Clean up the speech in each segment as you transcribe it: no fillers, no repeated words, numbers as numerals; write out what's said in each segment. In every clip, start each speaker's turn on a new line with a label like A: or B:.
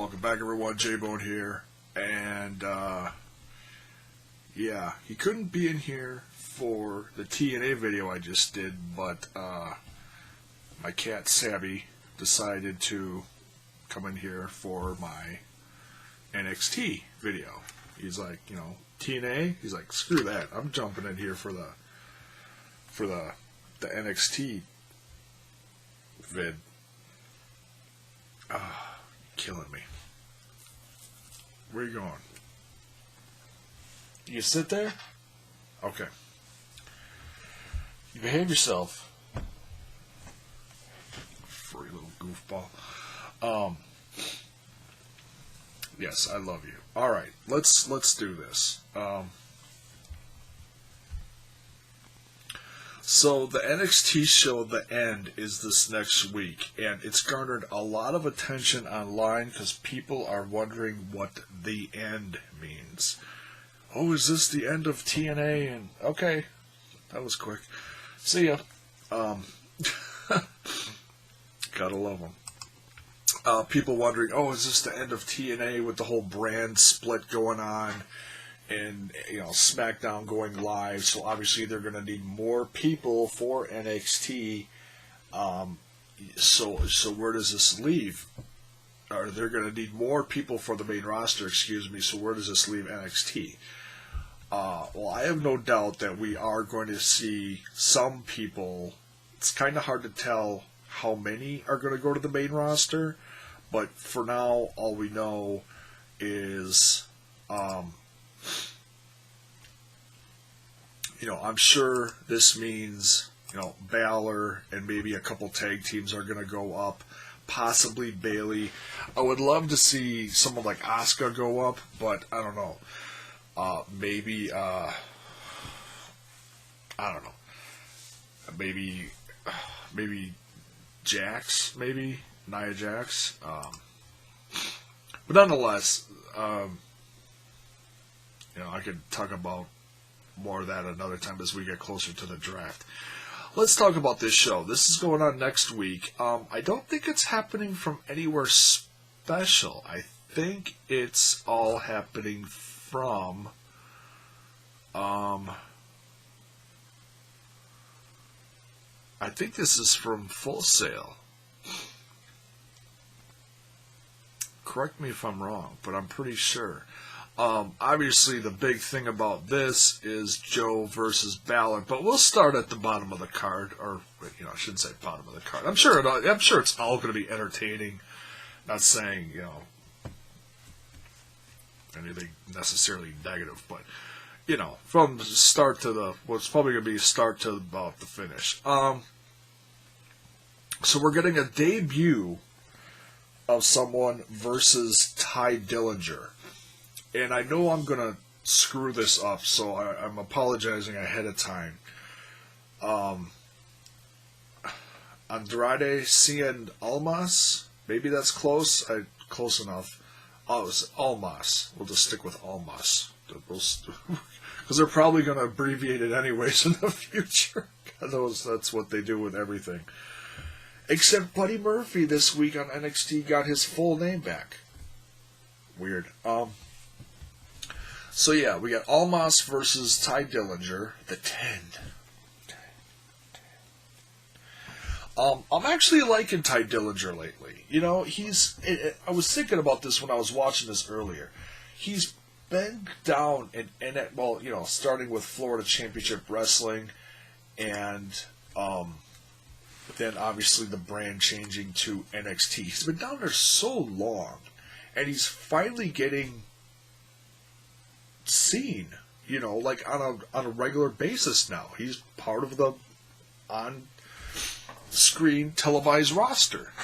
A: Welcome back, everyone. J-Bone here. And, yeah, he couldn't be in here for the TNA video I just did, but my cat, Savvy, decided to come in here for my NXT video. He's like, TNA? He's like, screw that. I'm jumping in here for the NXT vid. Killing me. Where you going? You sit there? Okay. You behave yourself. Free little goofball. Yes, I love you. Alright, let's do this. So the NXT show, The End, is this next week, and it's garnered a lot of attention online because people are wondering what The End means. Oh, is this the end of TNA? And okay, that was quick. See ya. Gotta love them. People wondering, oh, is this the end of TNA with the whole brand split going on? And, SmackDown going live, so obviously they're going to need more people for NXT. So where does this leave? Or they're going to need more people for the main roster, so where does this leave NXT? Well, I have no doubt that we are going to see some people. It's kind of hard to tell how many are going to go to the main roster, but for now, all we know is... I'm sure this means, Balor and maybe a couple tag teams are going to go up, possibly Bayley. I would love to see someone like Asuka go up, but I don't know. Maybe, I don't know. Maybe Jax, Nia Jax. But nonetheless, I could talk about more of that another time as we get closer to the draft. Let's talk about this show. This is going on next week. I don't think it's happening from anywhere special. I think it's all happening from... I think this is from Full Sail. Correct me if I'm wrong, but I'm pretty sure. Obviously, the big thing about this is Joe versus Balor, but we'll start at the bottom of the card, or I shouldn't say bottom of the card. I'm sure it's all going to be entertaining. Not saying anything necessarily negative, but from the start to what's probably going to be start to about the finish. So we're getting a debut of someone versus Ty Dillinger. And I know I'm going to screw this up, so I'm apologizing ahead of time. Andrade Cien Almas? Maybe that's close. Close enough. Oh, it's Almas. We'll just stick with Almas. Because they're probably going to abbreviate it anyways in the future. That's what they do with everything. Except Buddy Murphy this week on NXT got his full name back. Weird. So yeah, we got Almas versus Ty Dillinger, the 10. I'm actually liking Ty Dillinger lately. I was thinking about this when I was watching this earlier. He's been down in starting with Florida Championship Wrestling, and then obviously the brand changing to NXT. He's been down there so long, and he's finally getting seen, on a regular basis now. He's part of the on-screen televised roster.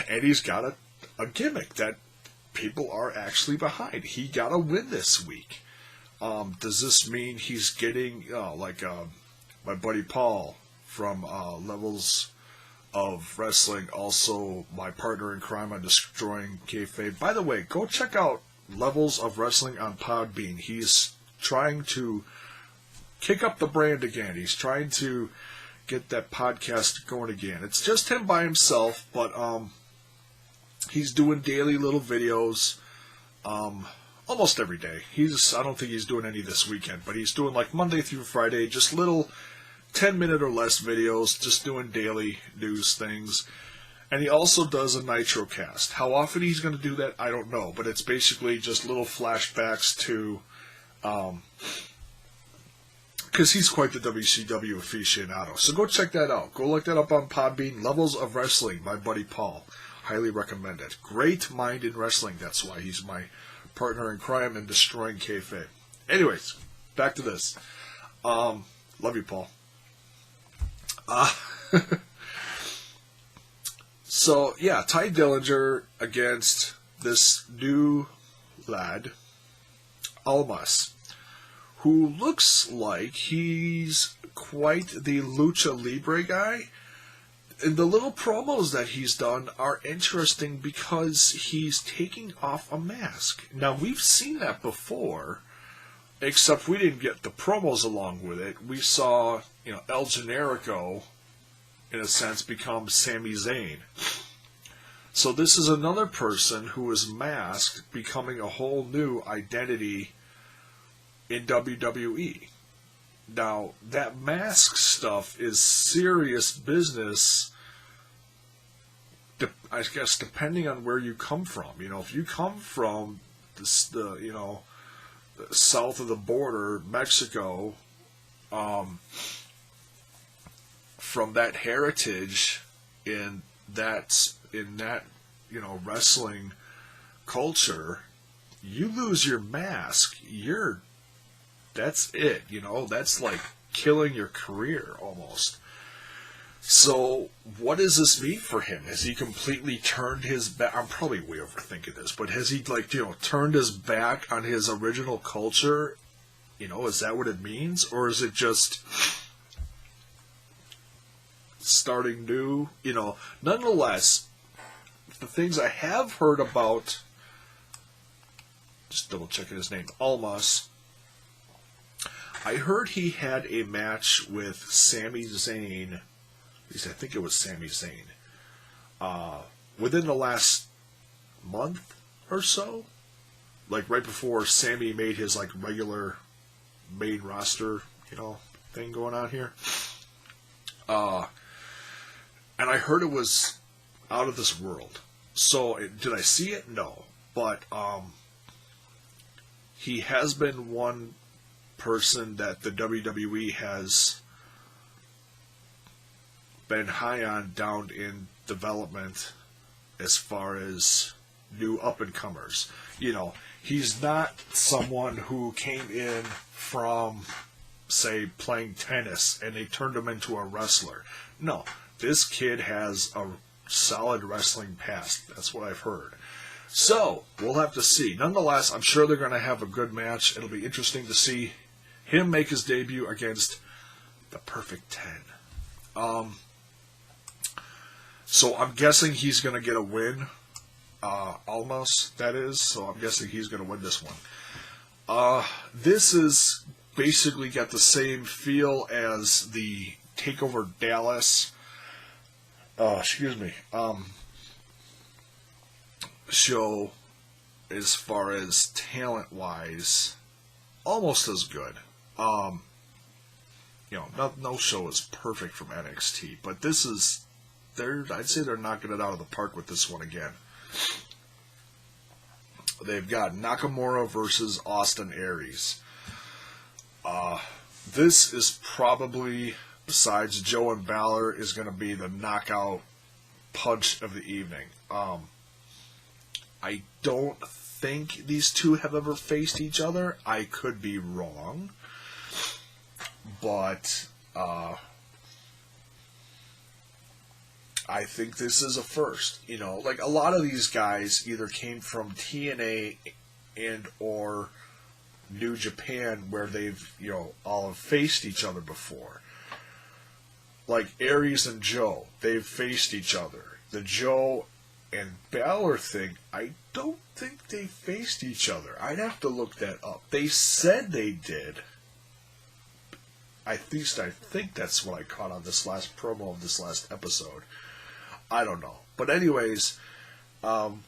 A: And he's got a gimmick that people are actually behind. He got a win this week. Does this mean he's getting, my buddy Paul from Levels of Wrestling, also my partner in crime on Destroying Kayfabe. By the way, go check out Levels of Wrestling on Podbean. He's trying to kick up the brand again. He's trying to get that podcast going again. It's just him by himself, but He's doing daily little videos, almost every day. I don't think he's doing any this weekend, but he's doing like Monday through Friday, just little 10-minute or less videos, just doing daily news things. And he also does a Nitro cast. How often he's going to do that, I don't know, but it's basically just little flashbacks to, because he's quite the WCW aficionado. So go check that out. Go look that up on Podbean. Levels of Wrestling by Buddy Paul. Highly recommend it. Great mind in wrestling. That's why he's my partner in crime and destroying kayfabe. Anyways, back to this. Love you, Paul. So, yeah, Ty Dillinger against this new lad, Almas, who looks like he's quite the lucha libre guy. And the little promos that he's done are interesting because he's taking off a mask. Now, we've seen that before, except we didn't get the promos along with it. We saw, El Generico, in a sense, become Sami Zayn. So this is another person who is masked, becoming a whole new identity in WWE. Now, that mask stuff is serious business, I guess, depending on where you come from. If you come from the south of the border, Mexico, from that heritage in that wrestling culture, you lose your mask, that's it, that's like killing your career almost. So what does this mean for him? Has he completely turned his back? I'm probably way overthinking this, but has he turned his back on his original culture? Is that what it means? Or is it just starting new? Nonetheless, the things I have heard about, just double checking his name, Almas, I heard he had a match with Sami Zayn, at least I think it was Sami Zayn, within the last month or so, like right before Sami made his regular main roster, thing going on here. And I heard it was out of this world. So, did I see it? No. But he has been one person that the WWE has been high on down in development as far as new up-and-comers. He's not someone who came in from, say, playing tennis and they turned him into a wrestler. No, this kid has a solid wrestling past. That's what I've heard. So, we'll have to see. Nonetheless, I'm sure they're going to have a good match. It'll be interesting to see him make his debut against the Perfect 10. So I'm guessing he's going to get a win. Almost, that is. So I'm guessing he's going to win this one. This is basically got the same feel as the TakeOver Dallas show as far as talent-wise. Almost as good. No show is perfect from NXT, but this is, I'd say they're knocking it out of the park with this one again. They've got Nakamura versus Austin Aries. This is probably, besides Joe and Balor, is going to be the knockout punch of the evening. I don't think these two have ever faced each other. I could be wrong. But I think this is a first. A lot of these guys either came from TNA and or New Japan, where they've, all have faced each other before. Like Aries and Joe, they've faced each other. The Joe and Balor thing, I don't think they faced each other. I'd have to look that up. They said they did. At least I think that's what I caught on this last promo of this last episode. I don't know. But anyways, Um,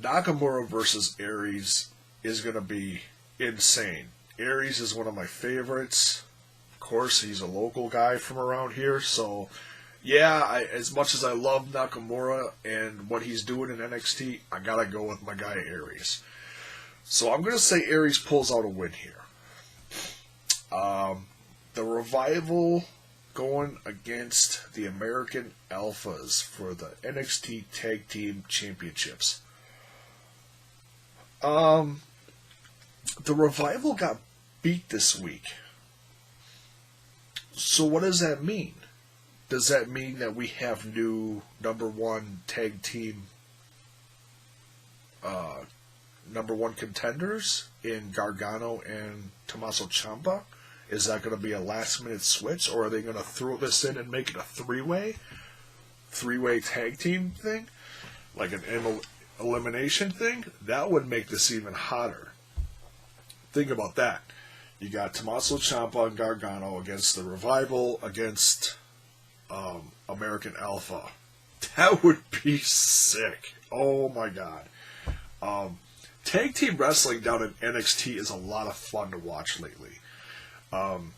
A: Nakamura versus Aries is going to be insane. Aries is one of my favorites. Of course, he's a local guy from around here, so yeah, as much as I love Nakamura and what he's doing in NXT, I gotta go with my guy Aries. So I'm gonna say Aries pulls out a win here. The Revival going against the American Alphas for the NXT Tag Team Championships. The Revival got beat this week. So what does that mean? Does that mean that we have new #1 tag team, #1 contenders in Gargano and Tommaso Ciampa? Is that going to be a last-minute switch, or are they going to throw this in and make it a three-way tag team thing, like an elimination thing? That would make this even hotter. Think about that. You got Tommaso Ciampa and Gargano against the Revival against American Alpha. That would be sick. Oh my god. Tag team wrestling down in NXT is a lot of fun to watch lately. And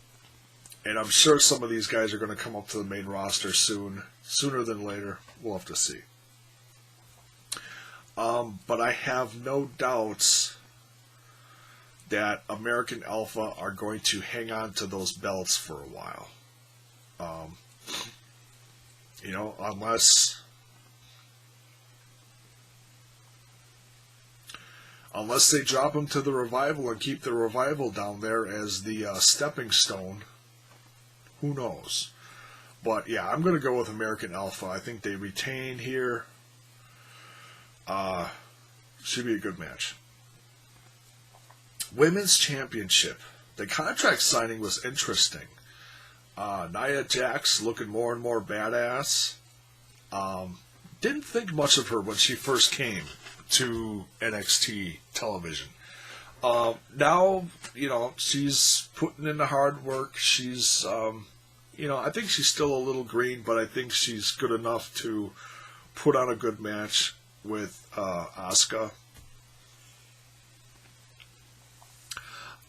A: I'm sure some of these guys are going to come up to the main roster soon. Sooner than later. We'll have to see. But I have no doubts that American Alpha are going to hang on to those belts for a while. Unless they drop them to the Revival and keep the Revival down there as the stepping stone, who knows? But yeah, I'm going to go with American Alpha. I think they retain here. Should be a good match. Women's Championship. The contract signing was interesting. Nia Jax looking more and more badass. Didn't think much of her when she first came to NXT television. Now, she's putting in the hard work. She's, I think she's still a little green, but I think she's good enough to put on a good match with Asuka.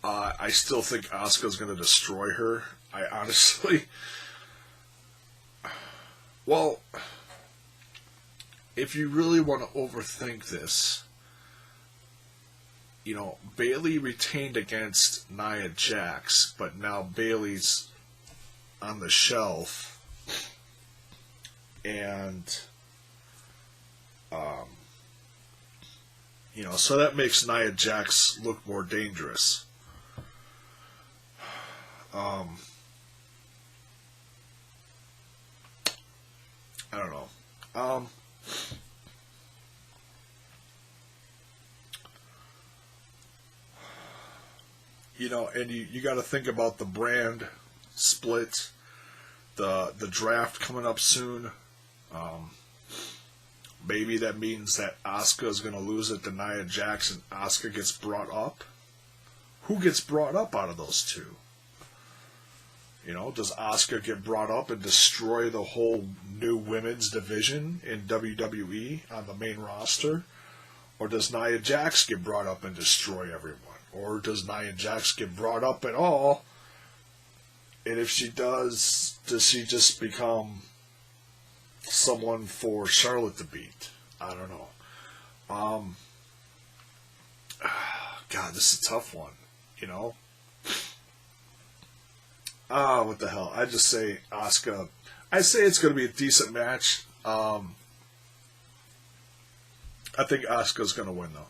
A: I still think Asuka's going to destroy her. I honestly... Well, if you really want to overthink this, Bayley retained against Nia Jax, but now Bayley's on the shelf. And, so that makes Nia Jax look more dangerous. I don't know. And you got to think about the brand split, the draft coming up soon. Maybe that means that Asuka is going to lose it to Nia Jax and Asuka gets brought up. Who gets brought up out of those two? Does Asuka get brought up and destroy the whole new women's division in WWE on the main roster? Or does Nia Jax get brought up and destroy everyone? Or does Nia Jax get brought up at all? And if she does she just become someone for Charlotte to beat? I don't know. God, this is a tough one, what the hell? I just say Asuka. I say it's going to be a decent match. I think Asuka's going to win, though.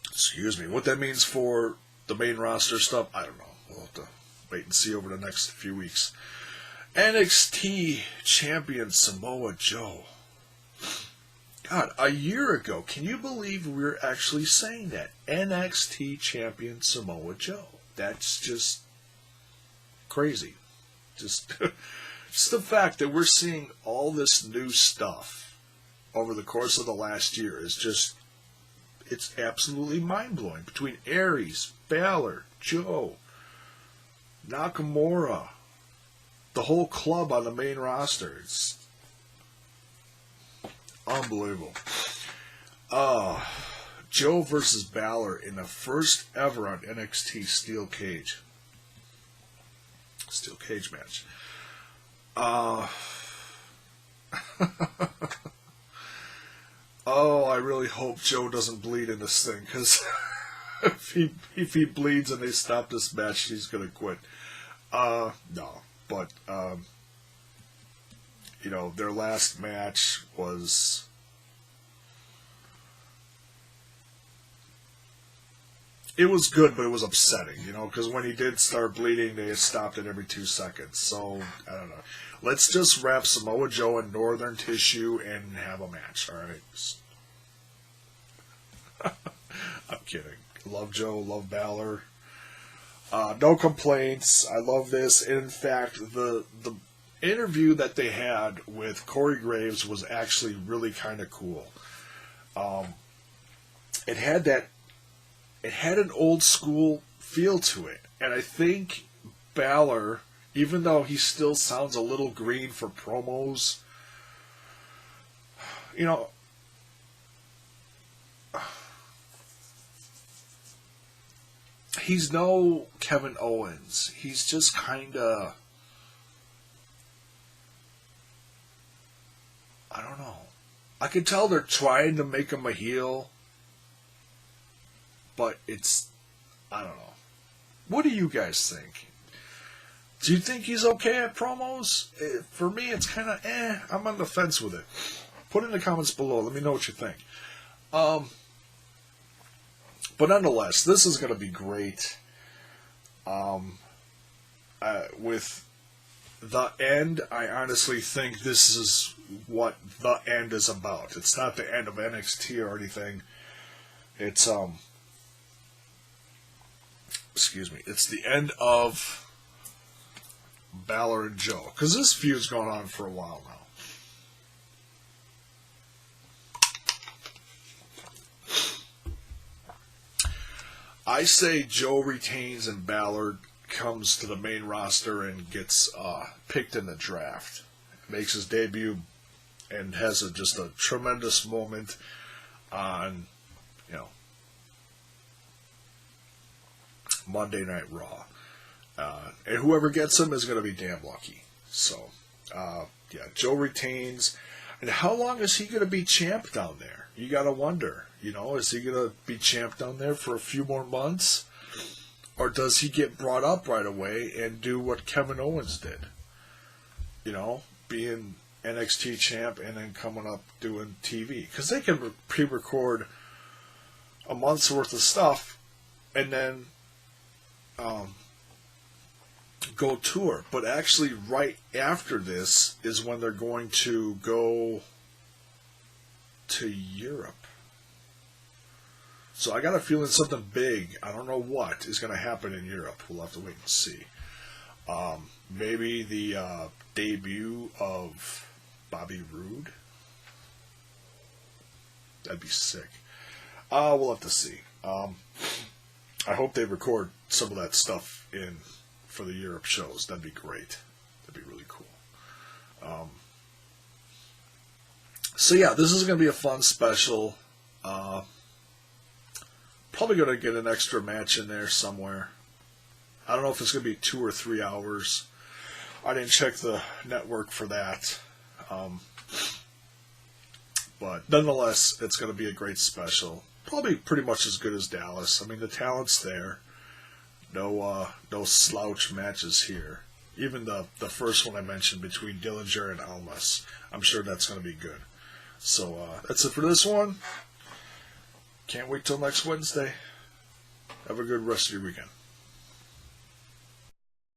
A: Excuse me. What that means for the main roster stuff, I don't know. We'll have to wait and see over the next few weeks. NXT champion Samoa Joe. God, a year ago, can you believe we were actually saying that? NXT champion Samoa Joe. That's just crazy. Just the fact that we're seeing all this new stuff over the course of the last year is just, it's absolutely mind-blowing. Between Aries, Balor, Joe, Nakamura, the whole club on the main roster. It's unbelievable. Joe versus Balor in the first ever on NXT Steel Cage match. Oh, I really hope Joe doesn't bleed in this thing, because if he bleeds and they stop this match, he's gonna quit. No, but their last match was. It was good, but it was upsetting, because when he did start bleeding, they stopped it every 2 seconds. So, I don't know. Let's just wrap Samoa Joe in northern tissue and have a match, alright? I'm kidding. Love Joe, love Balor. No complaints. I love this. In fact, the interview that they had with Corey Graves was actually really kind of cool. It had an old school feel to it. And I think Balor, even though he still sounds a little green for promos, he's no Kevin Owens. He's just kind of, I don't know. I can tell they're trying to make him a heel, but I don't know. What do you guys think? Do you think he's okay at promos? For me, it's kind of I'm on the fence with it. Put it in the comments below. Let me know what you think. But nonetheless, this is going to be great. With the end, I honestly think this is what the end is about. It's not the end of NXT or anything. It's it's the end of Balor and Joe, because this feud's gone on for a while now. I say Joe retains and Balor comes to the main roster and gets picked in the draft. Makes his debut and has just a tremendous moment on, Monday Night Raw. And whoever gets him is going to be damn lucky. So, Joe retains. And how long is he going to be champ down there? You got to wonder. Is he going to be champ down there for a few more months? Or does he get brought up right away and do what Kevin Owens did? Being NXT champ and then coming up doing TV. Because they can pre-record a month's worth of stuff and then go tour. But actually right after this is when they're going to go to Europe. So I got a feeling something big, I don't know what, is going to happen in Europe. We'll have to wait and see. Maybe the debut of Bobby Roode. That'd be sick. We'll have to see. I hope they record some of that stuff in for the Europe shows. That'd be great. That'd be really cool. So yeah, this is going to be a fun special. Probably going to get an extra match in there somewhere. I don't know if it's going to be 2 or 3 hours. I didn't check the network for that. But nonetheless, it's going to be a great special. Probably pretty much as good as Dallas. I mean, the talent's there. No slouch matches here. Even the first one I mentioned between Dillinger and Almas. I'm sure that's going to be good. So that's it for this one. Can't wait till next Wednesday. Have a good rest of your weekend.